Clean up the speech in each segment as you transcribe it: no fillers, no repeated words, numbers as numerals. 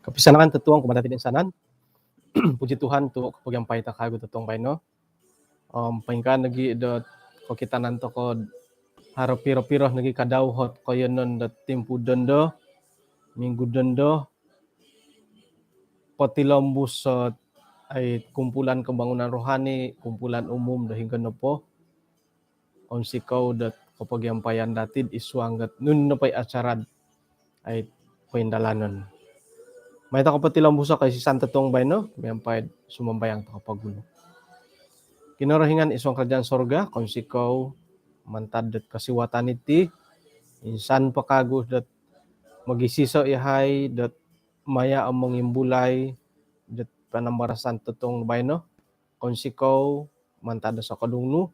Kapisanakan tetuang kumadati din sanan. Puji Tuhan tu pagyampay ta kago tetuang bayno. Paingkan nagi dot ko kita nanto ko haro piro-piro nagi kadauhot ko yenon dot timpu dondo, minggu dondo, potilombus ay kumpulan pembangunan rohani, kumpulan umum hingga nopo. Onsikaw dot ko pagyampayan datid iswanggat nun no pay acara ay paindalanon. May ta ko patilambusa kay si Santa Tong bayno, mayampay sumambayang ta kapagulo. Kinarahingan isong kerajaan sorga, konsikaw mantad dat kasiwatan iti, insan pakago dat magisiso ihay, dat maya among imbulay, dat panambarasan totong bayno, konsikaw mantad sa kadungno,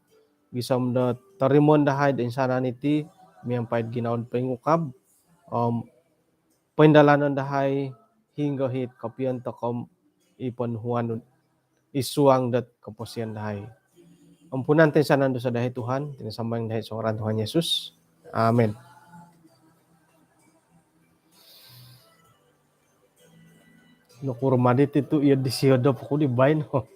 gisam dat tarimon dahay da insanan iti, miyampay ginaon pangukab, paindalanon dahay, hingga hit kapian takom ipon huanun isuang dat kaposian dahay. Ampunan tayo sa nando sa dahi Tuhan, tinasambayang dahi sa ngaran Tuhan Yesus. Amen. Nukurmadit itu iya disiyodo po ko di bayin ho.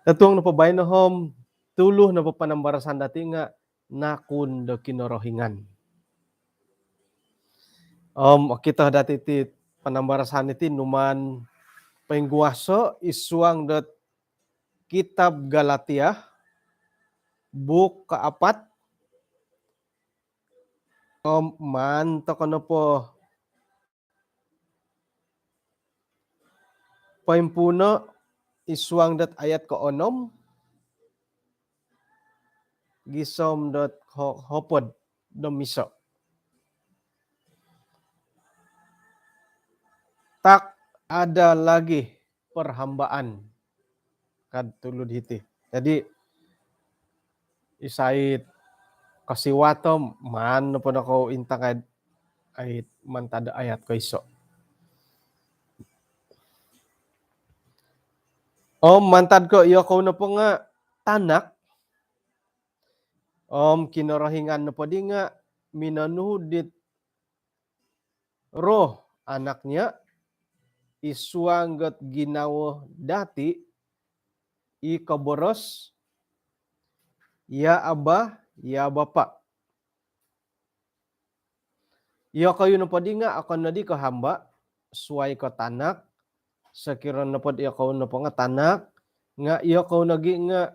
Tatuang napabayin na hom, tuluh na papanambarasan dati nga nakun do kinorohingan. Kita dati ti panambarasan iti numan pengguaso isuang dot kitab Galatia buk kaapat manto kono po paimpuno isuang dot ayat ko onom gisom dot hopod domiso. Tak ada lagi perhambaan kad tulud hiti. Jadi isait kasiwatom man po na ko intakad ay mantada ayat ko iso. Mantad ko iyo ko na po nga tanak kinarahingan na po di nga minanuhudit roh anaknya isuanggat ginawa dati ikaboros ya aba ya bapa. Iya kayo na po di nga ako na di ko hamba suway ko tanak sakiran na po iya ko na po nga tanak nga iya ko nagi nga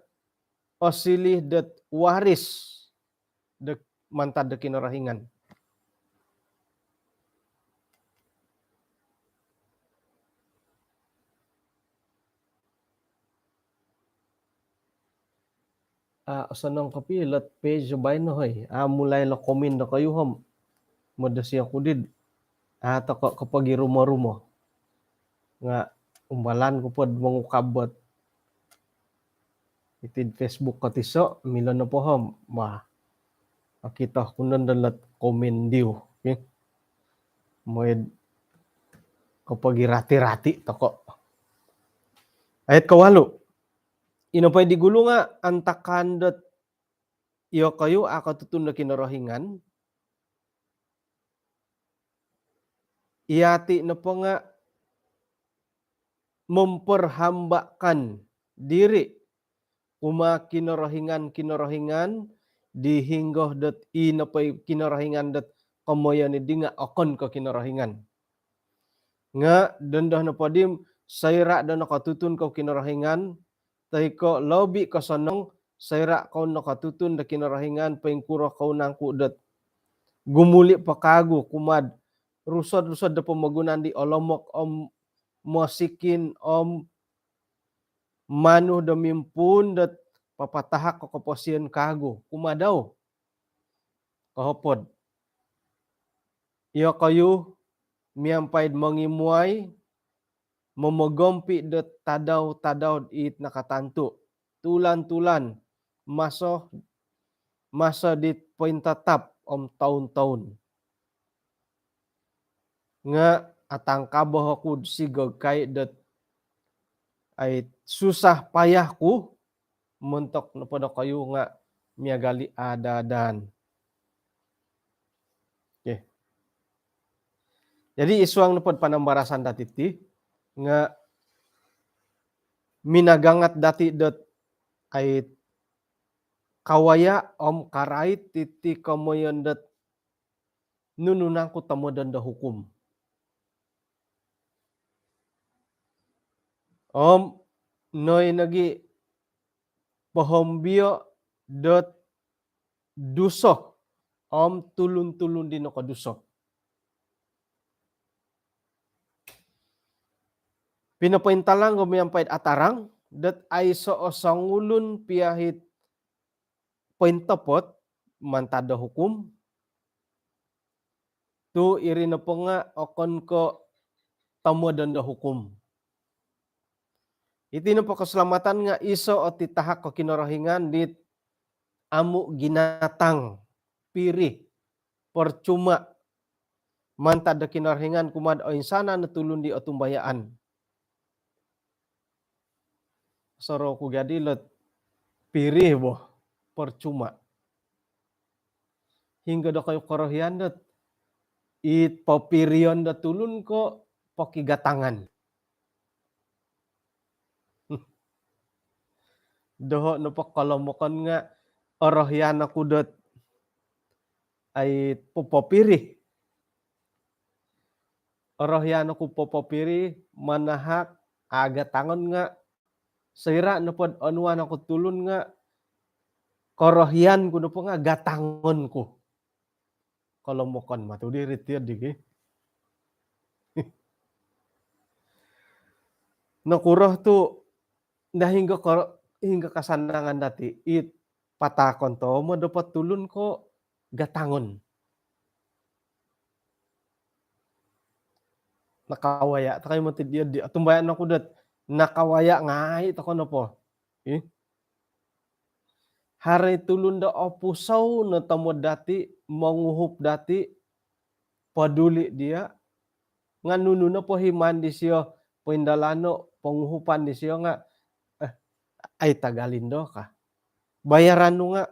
osilih dat waris de mantad de kinarahingan. Sanang kapilat page bay no hoy. Mulay la komen na kayo ham. Madasi ako did. Ta kapag rumo-rumo. Nga umbalan ko pod mangukabot. Itid Facebook katiso mila na po ham. Akita ko nandalat komen diw. Okay? Moed kapag rati-rati tako. Ayat kawalo. Inapay di gulo nga antakandot iyo kayo akatutun na kinarahingan. Iyati na po nga memperhambakan diri kuma kinarahingan dihinggoh dat inapay kinarahingan dat kamoyan di nga akon ka kinarahingan. Nga dendah na po dim sayra da nakatutun ka kinarahingan tay ko lobby ka sanong sayra kau nakatutun da kinarahingan paingkura kau nangku dat gumuli pakago kumad rusod-rusod da pamagunan di olomok mosikin manuh da mimpun dat papatahak ko kaposian kago kumadaw kahopod. Iyo kayo miyampaid mangimuay mamagompi dat tadaw it nakatanto. Tulan-tulan masa dit pointatap taon-taon. Nga atang kaboh ako sigog kay dat ay susah payah ko mentok na pada kayo nga miyagali adadan. Okay. Jadi isuang nepod panambarasan dati ti nga minagangat dati dot ay kawaya om karait titi kamoyon dot nununang ko tamo danda hukum. Om noy nagi pahombio dot duso om tulun-tulun din ako duso. Pinapaintalang gumiyampait atarang dat ay so osangulun piyahit pointapot mantada hukum tu irina po nga okon ko tamo danda hukum. Iti na po keselamatan nga iso o titahak ko kinorohingan dit amu ginatang piri percuma mantada kinorohingan kumad o insana natulun di o tumbayaan. Soro ku gadilot pirih boh percuma. Hingga do kayo korohian dot it popirion da tulun ko pokigatangan. Doho no po kalomokan nga orohian aku dot ay popopiri. Orohian aku popopiri manahak aga tangon nga sira no pod onuan aku tulun nga korohian ko no po nga gatangon ko. Kalomokan matudi ritiad digi. Nakuroh tu hingga kasanangan dati it patakon to mo dapat tulun ko gatangon. Nakawaya ta kayo matid di tumbayan ako dat nakawaya ngai to kono po. Hari tulun da opusaw na tamo dati manguhup dati paduli dia nga nuno po himan di siyo poindalano panguhupan di siyo nga ay tagalindo ka. Bayaran no nga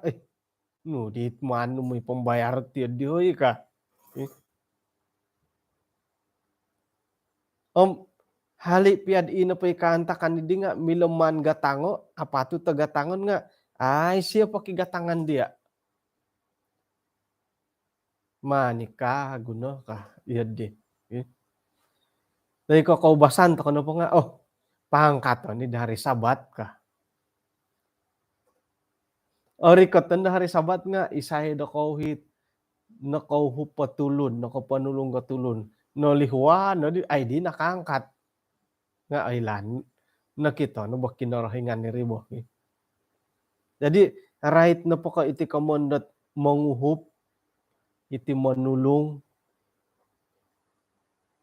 no di mano may pambayar ti dihoy ka. Hali piad ina pay kanta kanidi nga mileman gatango apatu tagatangon nga ay siya pakigatangan dia. Manika guno ka iyad di. Dahil ko kaubasan to kono po nga pangkat ni dari sabat ka. Orikot na hari sabat nga isahe do kauhit nakauhup patulun nakapanulong katulun no lihwa no di ay di nakangkat nga aylan nakita no bak kinarahingan ni ribo. Jadi right na po ka iti kamondot manguhup iti manulong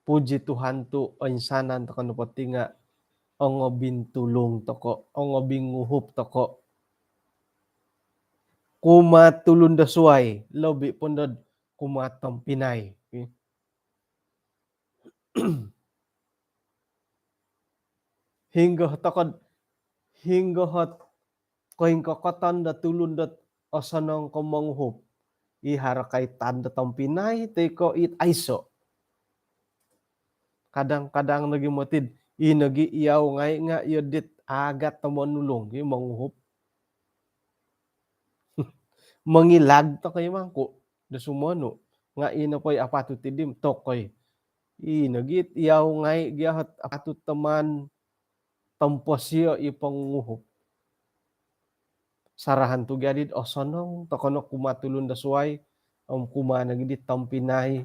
puji Tuhan tu insanan to kano pati nga ongo bintulong toko ongo binguhup toko kumatulun da suway lobi pondod kumatom pinay. Hingga hot koing kokotan da tulun dat osanong komanguhup iharakay tanda tong pinay teko it aiso. Kadang-kadang nagi motid inagi iyaw ngay nga yodit agat to manulong yung manguhup. Mangilag to kay mangko da sumano nga ina koy apatu tidim tokoy inagit iyaw ngay giyahat apatu teman temposyo ipanguhup. Sarahan tu gadid osonong tokono kumatulun da suway kumana gidi tampinay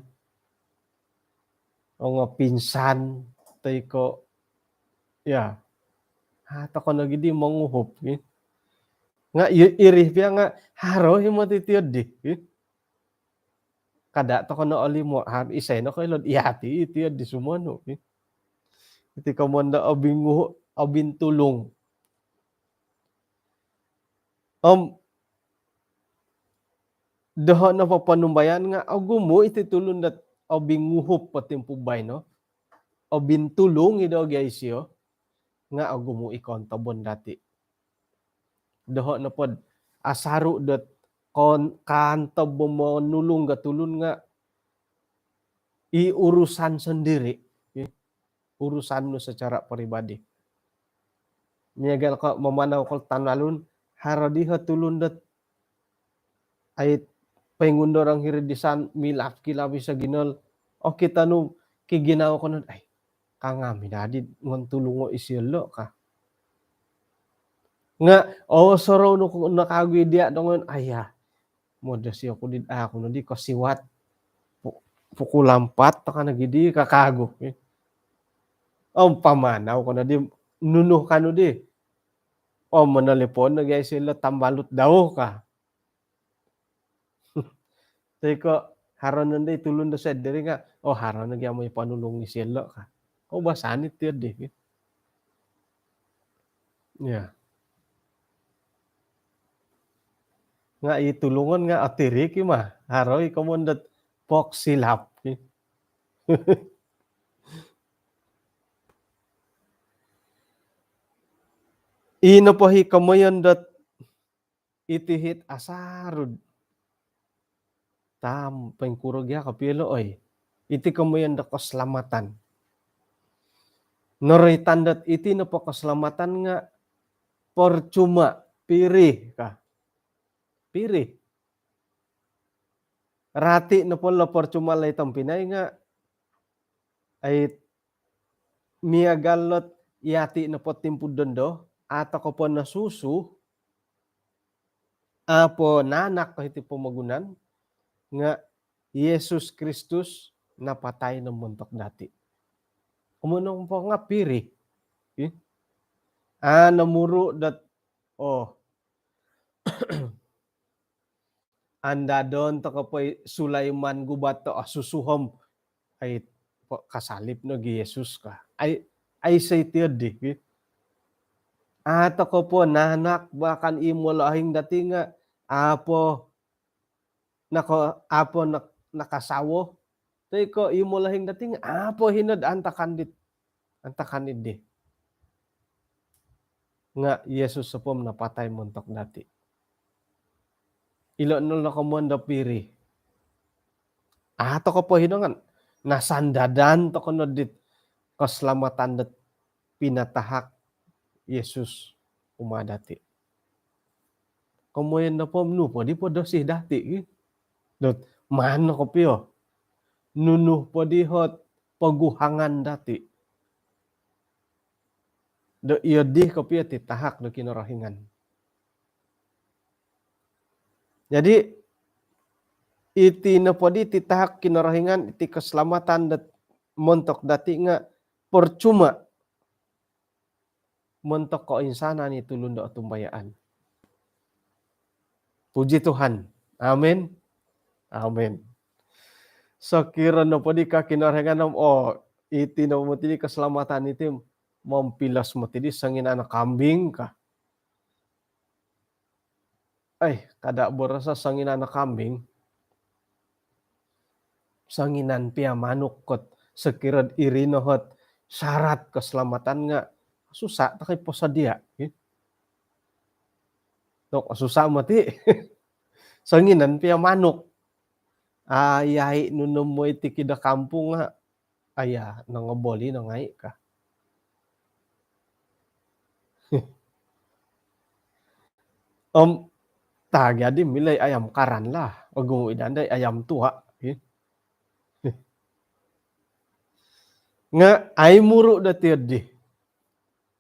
nga pinsan teko ya tokono gidi manguhup nga irih piya nga haro himo titiod di kada tokono olimo isay no kay lod iyati itiod di sumano iti kamonda abin tulong doho na papanumbayan nga agumo iti tulun dat binguhup patimpubay no bintulong ido gaysyo nga agumo ikontabon dati doho na pod asaru dat kon kantab mo nulong gatulun nga urusan sendiri, urusan mo secara pribadi. Miyagal ka mamanaw ko tanalun, haradiha tulundat ay pengundor ang hiridisan milap kilabi sa ginol. O kita no, kiginaw ko nun, ay, kangami nadid, ngon tulungo isyelo ka. Nga, soro no kung nakagwi dia dongon, aya, moda siya ko din, ako no di kasiwat, pukulampat, taka nagidi, kakago. Pamanaw ko na di, nunuh ka no di. Manalipon, nagyay sila, tambalot daw ka. Tay ko, haron nanday, tulun na sa diri nga, haron nagyay mo ipanulong ni sila ka. Basanit yun di. Yeah. Nga itulungan nga atirik ma, haroy kamundat pok silap. Inapahi kamayan dat itihit asarud. Pengkurog ya kapilo oy. Iti kamayan da keselamatan. Noritan dat iti na po keselamatan nga percuma pirih ka. Pirih. Rati na po la percuma lay tampinay nga ay miagalot yati na po timpud dondo ato ko po nasusu apo nanak ko iti pumagunan nga Yesus Kristus napatay ng muntok dati. Kumunong po nga piri. Namuro dat anda doon to ko po Sulaiman gubat to susuhom ay kasalip no gi Yesus ka. Ay say tiod di. Ato ko po nanak bakan imolahing dati nga apo nakasawo. Tay ko imolahing dati nga apo hinod antakanid di. Nga Yesus sa pom napatay muntok dati. Ilo no nakamanda piri. Ato ko po hinongan nasandadan to kono dit keselamatan dat pinatahak Yesus umadati. Kamuyan na po no po di po dosih dati. Dot mano ko piyo. Nunuh po di hot paguhangan dati. Do iyo di ko piyo titahak do kinarahingan. Jadi iti na po di titahak kinarahingan iti keselamatan dat montok dati nga percuma montok ko insana ni tulun do tumbayaan. Puji Tuhan. Amin. Amin. So kira na po di ka kinarahingan iti na mo tidi keselamatan iti mampilas mo tidi sangin anak kambing ka. Ay, kada borasa sangin anak kambing. Sanginan pia manuk kot sekirad irinohot syarat keselamatan nga susah takay po sa dia. Tok susah mati. Sanginan pia manuk. Ayahi nunum mo iti kida kampung nga. Aya nangaboli nangay ka. Tagadi milay ayam karan lah. Agungo idanday ayam tua. Nga ay muro dati di.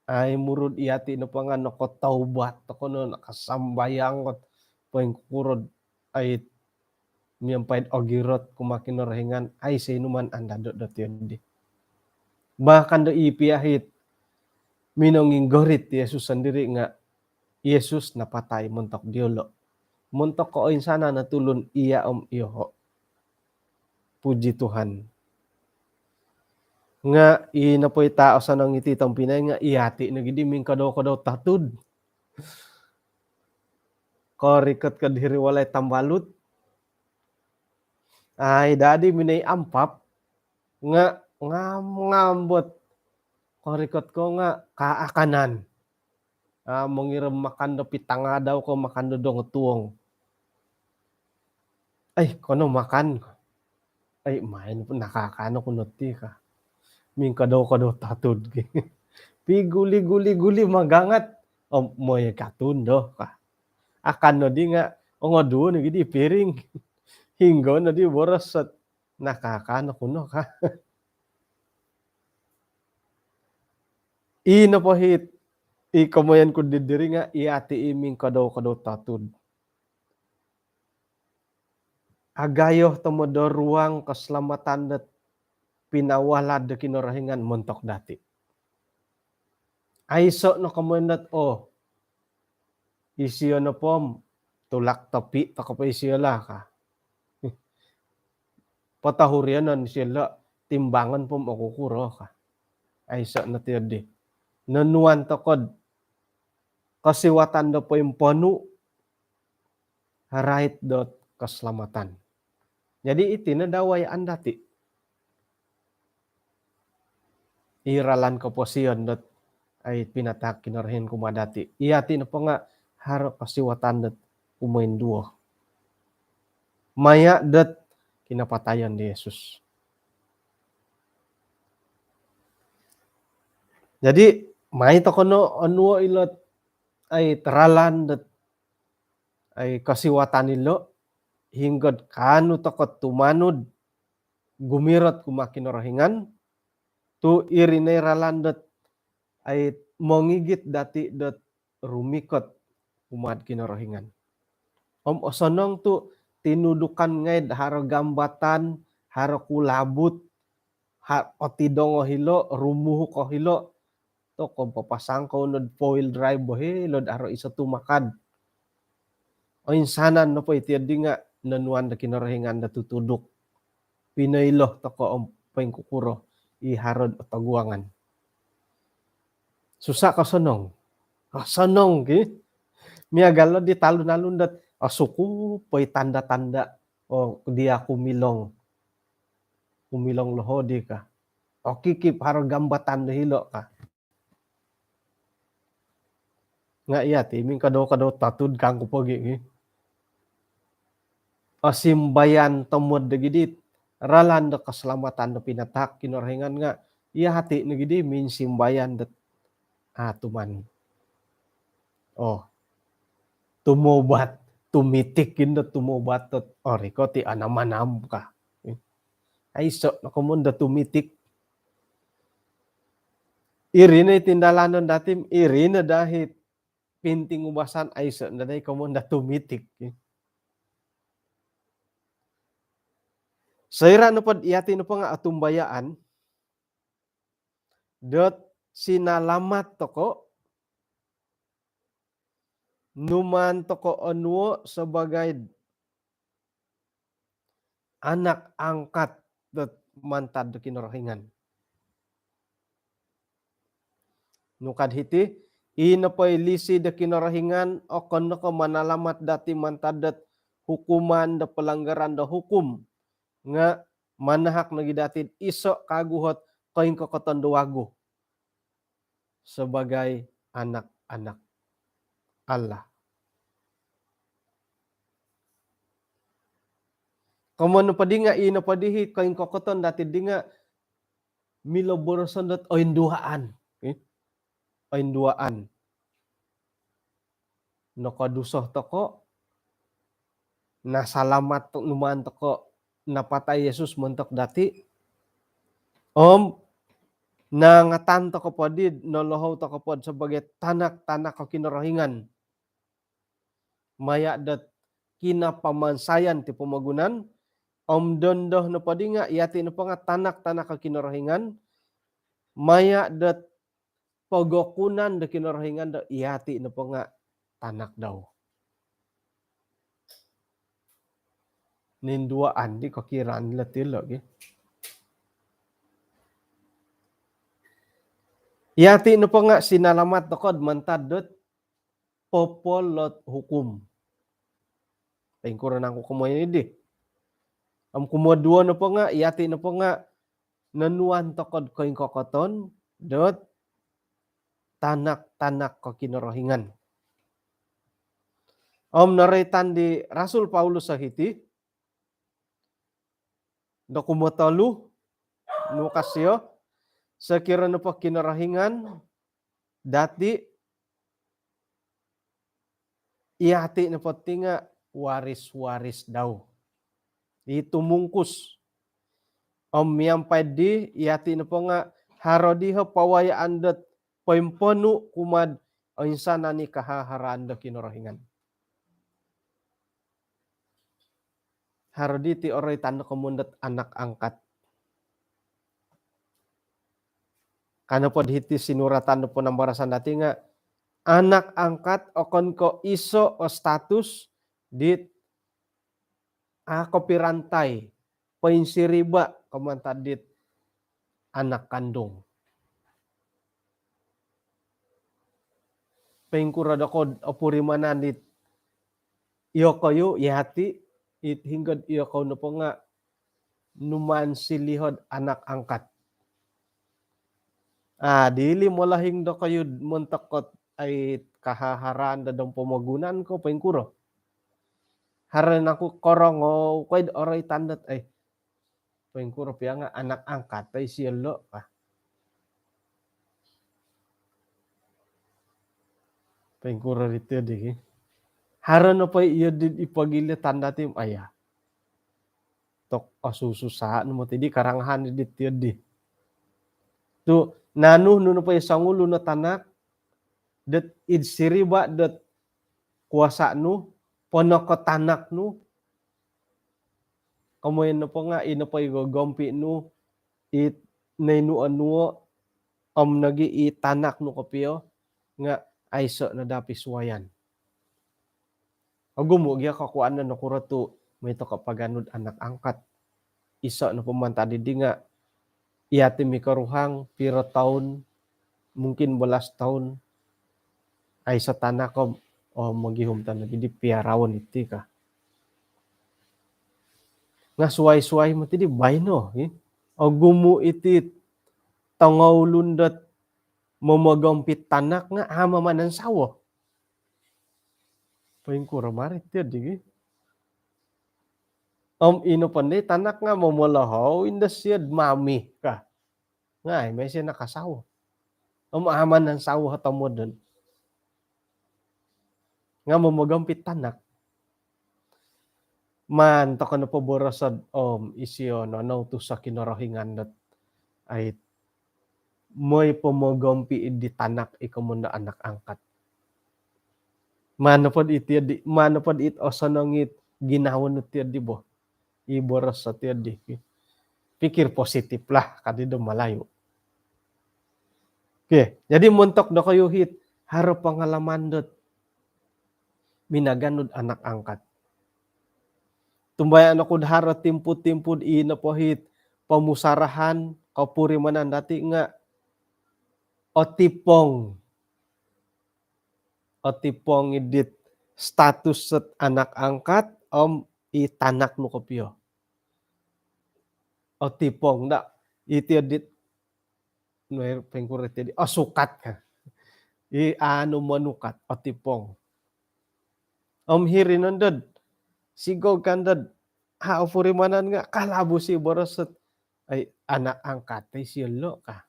Ay muro iyati na pa nga nakotaubat ako no nakasambayang kot pengkurod ay miyampay ogirot kumakinarahingan ay sinuman andado dati di. Bahkan do ipiyahit minonging gorit Yesus sendiri nga Yesus napatay muntok diolo. Muntok ko insana natulun iya iyoho. Puji Tuhan. Nga inapoy tao sa nang ititang Pinay nga iyati nagidiming kadaw tatud. Korikot kadiri walay tambalut. Ay dadi minay ampap nga ngambot. Korikot ko nga kaakanan. Mangiram makando pitanga daw ko makando dong tuong. Ay kono makan. Ay main nakakaano kunot ti ka. Min kadaw tatud ki. Pi guli-guli-guli magangat. Moy katundo ka. Akan no di nga ongodu no gidi piring. Hinggo no di boros at nakakaano kuno ka. Ino po hit. Ikamoyan ko didiri nga iati iming kadaw tatud. Agayo tomodo ruang keselamatan dat pinawalad da kinorahingan montok dati. Aiso no kamondat isiyo no pom tulak tapi takapa isiyo la ka. Patahurianan sila timbangan pom okukuro ka. Aiso na tiyadi. Nanuan tokod kasiwatan da po yung ponu right dot keselamatan. Jadi iti na dawayaan dati. Iralan ko po siyon dot ay pinatak kinarahin kumadati. Iyati na po nga haro kasiwatan dot umain duo. Maya dot kinapatayan ni Yesus. Jadi may to kono onwo ilot ay teralan dot ay kasiwatan nilo hinggod kanu tokot tumanud gumirot kumakinorahingan tu irinay ralandot ay mongigit dati dot rumikot umad kinorohingan. Osonong tu tinudukan ngayd haro gambatan, haro kulabut, otidongo hilo, rumuhu ko hilo, to kung papasang ko nod foil drive bohe, lod haro isa tumakad. O insanan no po itiyadi nga nanuan da kinorohingan da tutuduk. Pinaylo to ko pangkukuro iharod o taguangan. Susa kasonong. Kasonong ki. Miagalo di talon-alon dat asuku poy tanda-tanda o dia kumilong. Kumilong loho di ka. O kikip haro gambatan hilo ka. Nga iya timing kado tatud kang kupogi. O simbayan temod dagidit. Ralan da keselamatan da pinatak kinorhingan nga. Iya hati nagidi min simbayan dat tuman. Tumobat, tumitikin da tumobat tot oriko ti anamanam ka. Ay so nakumunda tumitik. Irina itindalanon datim, irina dahit pinting ubasan ay so na day kumunda tumitik. Sayra no pod iyati no pa nga atumbayaan dot sinalamat toko numan toko onwo sebagai anak angkat dot mantad kinorohingan. Nukad hiti inapoy lisi da kinorohingan o kono ko manalamat dati mantadat hukuman da pelanggaran da hukum nga manahak nagidatid iso kaguhot koing kokoton duwago sebagai anak-anak Allah. Kamano pa di nga ino pa dihi koing kokoton dati di nga miloboroson dot oinduaan. Oinduaan. No kadusoh toko nasalamat numan toko napatay Yesus mentok dati. Nangatan to kapodid nolohaw to kapod sebagai tanak-tanak ko kinorohingan. Maya dat kinapamansayan ti pamagunan. Dondoh no padi nga iyati no pa nga tanak-tanak ko kinorohingan. Maya dat pagokunan da kinorohingan da iyati no pa nga tanak daw. Ninduaan di kakiraan latilo. Yati no pa nga sinalamat tokod mantadot popolot hukum. Tingkuran ako kumoy di. Am kumodua no pa nga yati no pa nga nanuan tokod koing kokoton dot tanak-tanak ko kinorohingan. Naretan di Rasul Paulus sahiti Dokumatalu nu kasyo sekiranya pa kinarahingan dati iati na patinga waris-waris daw. Itu mungkus. Yang padi iati na po nga harodiho pawayaan dat paimponu kumad o insana ni kahaharaan da kinarahingan. Harodi ti oray tanda kemundat anak angkat. Karena po hiti sinuratan po ng barasan dati nga anak angkat okon ko iso o status dit ako pirantay painsiriba kamantadit anak kandung. Paingkurada ko opurimanan dit iyo kayo ihati it hinggad iyo ko na po nga numan silihod anak angkat. Dili mo lahing do kayo muntakot ay kahaharaan da dong pamagunan ko paingkuro. Haran ako korong o kwed oray tandat ay paingkuro piya nga anak angkat ay siyalo pa. Paingkuro rito di. Haran na pa iyo din ipagili tanda tim aya. Tok asususahan mo tidi karangahan dito di. Tu nanu nuno pa isang ulo na tanak dat idsiriba dat kuasa nu pono ko tanak nu kamoy na po nga ino pa igogompi nu it nainu anuo nagi itanak nu kapiyo nga aiso na dapis wayan. Agumo giya kakuan na nakurato may to kapaganud anak angkat. Iso na pumanta di nga iati mi karuhang pira taon mungkin 12 tahun ay sa tanak ko maghihum tanah di piarawon iti ka. Nga suway-suway mo tidi bayno. Agumo iti tangawlundat mamagampit tanak nga ama manan sawo. Paingkura marit di. Ino panday tanak nga mamalahaw indasyad mami ka. Nga may siya nakasawo. Aman ng sawo hatamo dun. Nga mamagampit tanak. Man to na paborosad isyo no to sa kinarahingan dat ay may pamagampi di tanak ikamunda anak angkat. Manapod it osanangit ginawan no tiad di bo. Iboros sa tiad di. Pikir positif lah kadido malayo. Okay, jadi muntok na kayo hit harap pangalaman dot minaganod anak angkat. Tumbayan ako dahara timpud-timpud ina po hit pamusarahan kapurimanan dati nga otipong idit status set anak angkat itanak no kopyo. Otipong da iti edit no pengkuret di sukat ka. Manukat otipong. Hirin nandad sigog kandad purimanan nga kalabo si borosot ay anak angkat ay siyalo ka.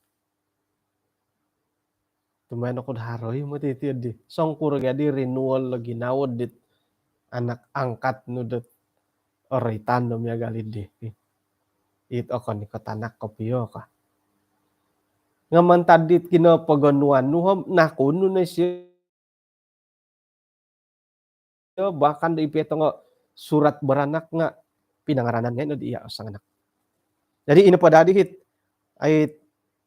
Tumayan ako haroy mo titid di. Song kurga di renewal lagi nawod dit anak angkat no dat oray tandem ya galid di. Ito ko ni katanak kopiyo ka. Nga man tadit kinapaganuan nuham nakuno na siya bahkan di ipito nga surat beranak nga pinangaranan nga no di iya sang anak. Jadi ino pa dadihit ay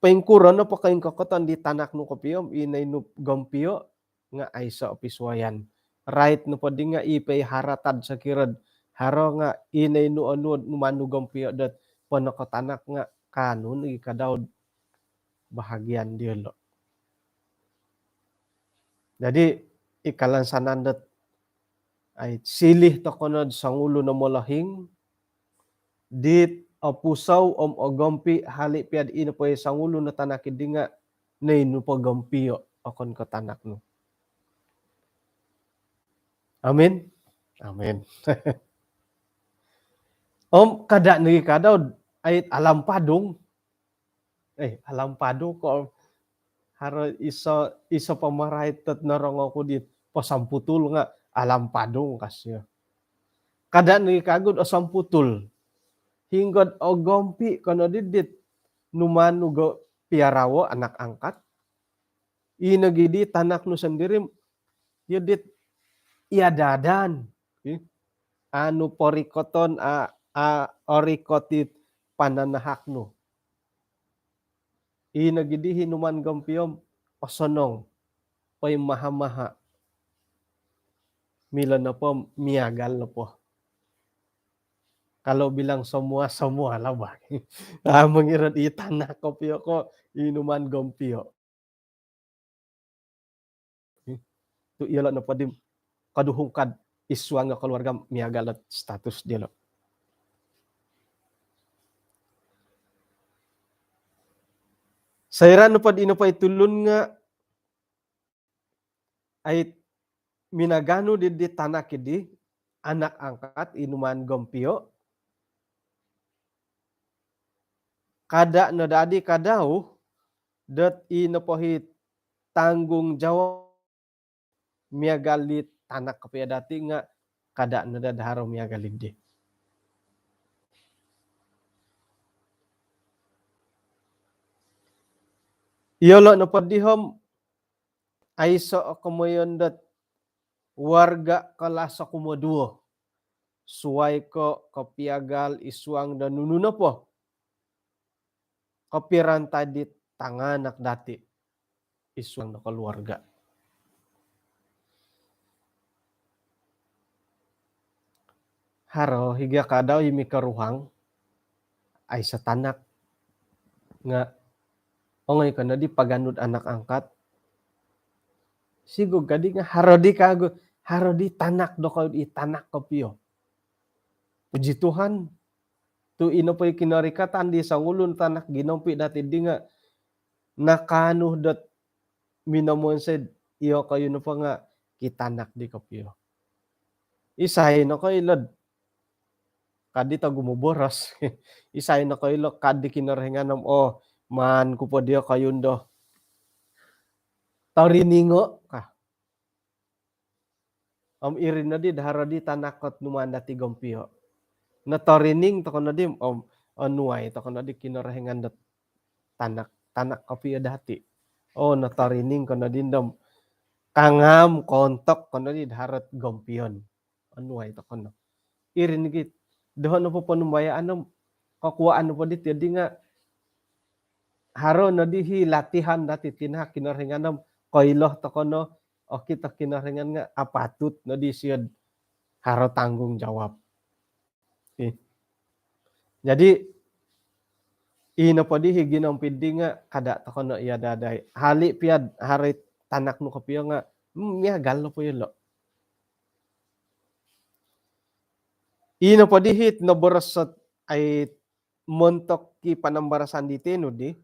paingkuro no pa kayong kakotan di tanak no kopiyom inay no gompiyo nga ay sa opiswayan. Right no pa di nga ipay haratad sa kirad haro nga inay no ano numanu gompiyo dat panakatanak nga kanon ikadaw bahagian diyo. Jadi ikalansanan dat ay silih to konod sang ulo na molahing dit pusaw ogampi hali piad ino po sang ulo na tanakid di nga nainu pagampiyo akon katanak no. Amen. Amen. Kada nagi kadaw Ait alam padung. Alam padung ko haro iso pamaraitet narong ako dit pasamputul nga alam padung kasya. Kada ni kagud o samputul. Hinggod o gompi kono didit numan ugo piarawo anak angkat. Inagidi tanak nu sendiri yudit iadadan. Anu porikoton orikotit pananahakno. Inagidi hinuman gompiyom osonong oy maha-maha. Mila na po miagal na po. Kalau bilang semua lah ba. Mangirad itanak kopyo ko inuman gompyo. Tu iyala na padim kaduhungkad iswa nga keluarga miagal at status dia lo. Sayran no pad ino pa itulun nga ay minagano di tanak idi anak angkat inuman gompyo. Kada no dadi kadau dat ino pohit tanggung jawab miagalit tanak kapya dati nga kada no dadharo miagalit di. Iyolo no padihom ay so kumayon dat warga kalasa kumaduo. Suway ko kapiagal iswang dan nununo po. Kapiran tadi tanganak dati iswang na keluarga. Haro higa kadaw imi karuhang ay sa tanak nga ongay ka na di paganud anak angkat. Sigug kadi nga haro di tanak do kayo itanak kopyo. Puji Tuhan tu ino pa kinarikatan di sa ulun tanak ginompi dati di nga nakanuh dat minamonsed iyo kayo no pa nga kitanak di kopyo. Isay no kayo lad kadi ta gumuboras. Isay no kayo kadi kinarhinganam man ko po diyo kayon do. Tauriningo ka. Irin na di dahara di tanakot numan dati gompyo. Na taurining to kono dim anuay to kono di kinarhingan dat tanak kopyo dati. Na taurining kono din dom kangam kontok kono di daharat gompyon. Anuay to kono. Irin git doon na po panumbayaan ng kakuhaan po dito. Di nga haro na di latihan dati tinha kinarhingan ng koiloh to kono o kita kinarhingan nga apatut na di siya haro tanggung jawab. Jadi ino po di higinong pindi nga kada to kono iya daday. Hali piad hari tanak no kopyo nga miagal no po yun lo. Ino po di hit no borosot ay montok ki panambarasan dito no di.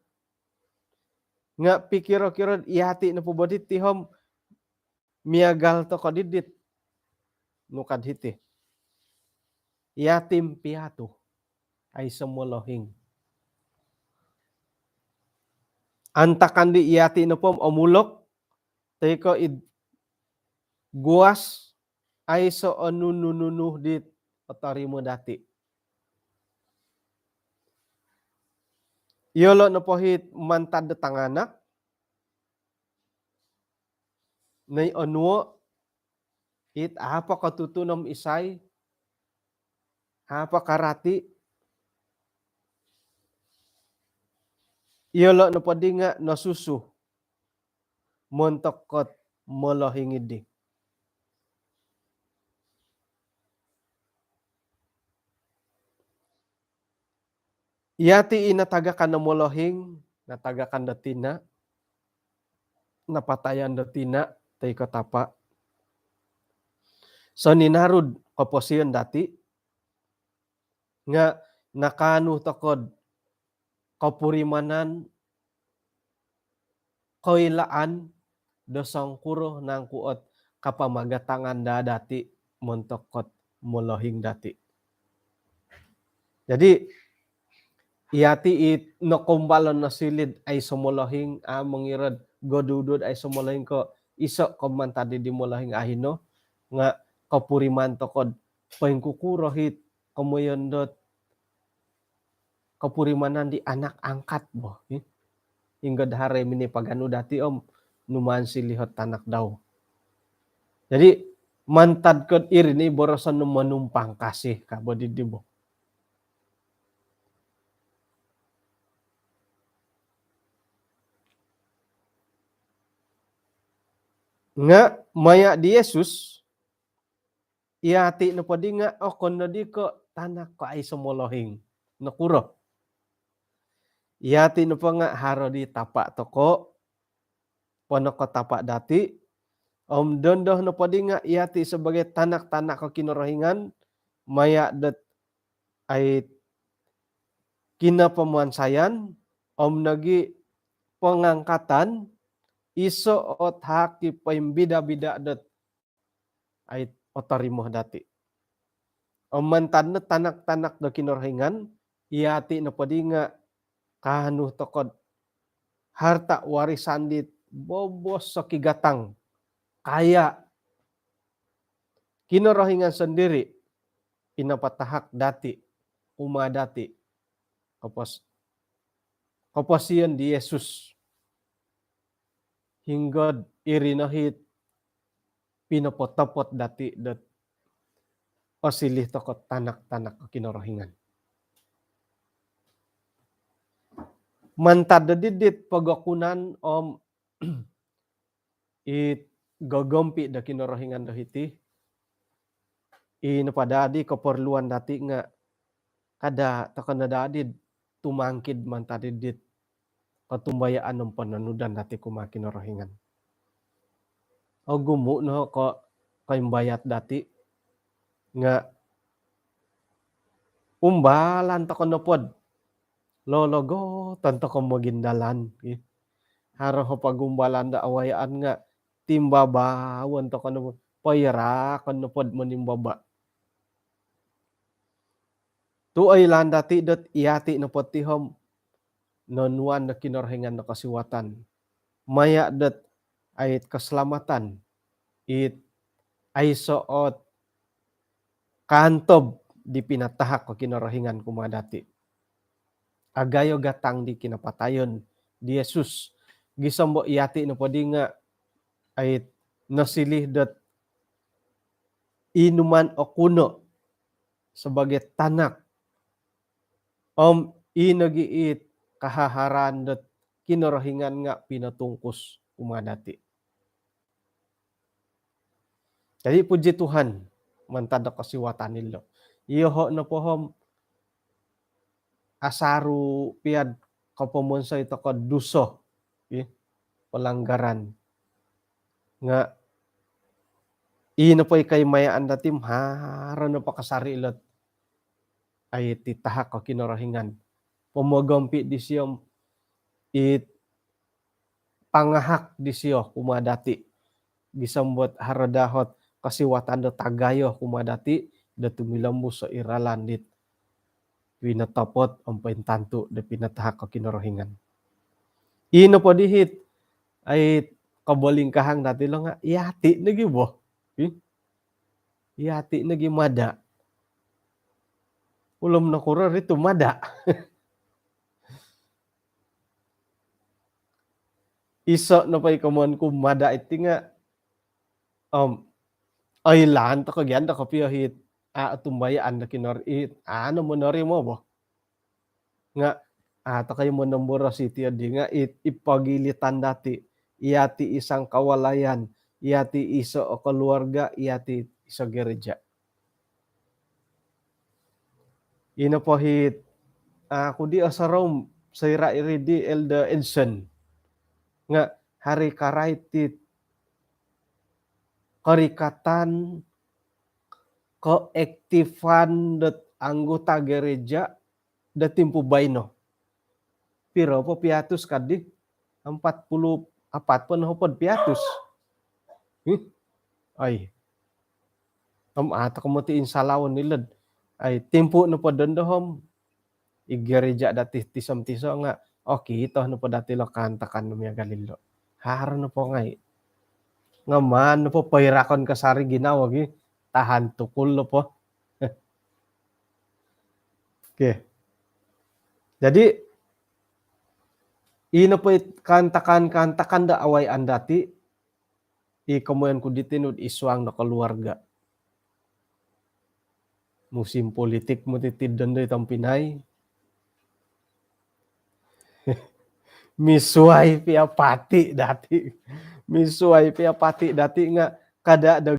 Nga pikiro-kiro ihati na po bodit tihom miagal to kadidit no kadhiti. Yatim piatu ay sumulohing. Antakan di ihati na po omulok teko guas ay so onunununuh dit otarimo dati. Yolo na po hit mantad tanganak nay onwo it apa katutunom isay apa karati yolo na po di nga nasusu montokot molohingid di. Yati inatagakan na molohing, natagakan na tina, napatayan na tina, tay katapa. So ninarud kaposiyon dati, nga nakanu takod kapurimanan, koilaan, dosang kuro ng kuot kapamagatangan da dati, montokot molohing dati. Jadi, Iyati it nakumbalon na silid ay sumulahing mangirad godudod ay sumulahing ko iso komantadi di mulahing ahino nga kapuriman tokod pengkukurohit kamuyondot kapurimanan di anak angkat bo. Hingga dahare mini pagano dati numan silihot tanak daw. Jadi mantad kod irini borosan manumpang kasih kabo didibo. Nga maya di Yesus iati no padi nga kon na di ko tanak ko ay sumulohing nakuro. Iati no pa nga haro di tapak toko pono ko tapak dati dondoh no padi nga iati sebagai tanak-tanak ko kinorohingan maya dat ay kinapamansayan nagi pengangkatan iso ot haki paimbida-bida dat ay otarimo dati. Mantan na tanak-tanak do kinorohingan iati na padi nga kahanu tokod harta warisan dit bobos sa kigatang kaya kinorohingan sendiri pinapatahak dati umadati kapos iyan di Yesus hinggod irinahit pinapotapot dati dat pasilih tokot tanak-tanak kinorohingan. Mantad didit pagakunan it gagompi da kinorohingan dahiti inapadadi keperluan dati nga kada takanadadid tumangkid mantad didit katumbayaan ng pananudan dati kumakinorohingan. Gumu no ko kaimbayat dati nga umbalan ta kono pod lologo tanto ko magindalan haro ho pagumbalan da awayaan nga timbabawan to kono payara kono pod manimbaba tu ay landati dot iati no potihom nonuan na kinorohingan na kasiwatan maya dot ay keselamatan it ay soot kantob di pinatahak ko kinorohingan kumadati. Agayo gatang di kinapatayon di Yesus. Gisambo iati no padi nga ay nasilih dat inuman o kuno sebagai tanak inagiit kahaharan dat kinorohingan nga pinatungkus kumadati. Jadi puji Tuhan mantad kasiwatan nilo. Iyoho na pohom asaru piad kapamonsa ito ka duso pelanggaran nga ino po kay mayaan datim haro na pakasari ilot ay titahak ka kinorohingan pumagompi di siyom it pangahak di siyo kumadati gisambot haradahot kasiwatan do tagayo kumadati da tumilambus sa iralan dit pinatapot ang paintanto da pinatahak ka kinorohingan. Ino po dihit ay kabalingkahang dati lang nga iati nagi bo. Iati nagi mada. Ulam na kura rito mada. Iso na pa'y kamuan ko mada iti nga ay lan ta kagyan da kapiyahit tumbayaan na kinorit ano mo nori mo bo nga ta kayo mo nambura city di nga ipagilitan dati iati isang kawalayan iati iso o keluarga iati iso gereja ino po hit kudi asarom sayra iridi elda Edson nga hari karaitit karikatan koektifan dat anggota gereja da timpo bayno. Piro po piatus kadi 44 po na hupod piatus. Ay. Ata kumutiin salawon nilad. Ay timpo na po dondohom igereja dati tisom-tiso nga, kita no po dati lo kantakan no miya galilo. Haro no po ngay. Nga man no po pairakon kasari ginawag tahan tukul no po. Okay. Jadi ino po kantakan da away an dati kemudian ko ditinod iswang na keluarga. Musim politik mo titid doon itong Pinay. Misuay pia pati dati. Misuay pia pati dati nga kada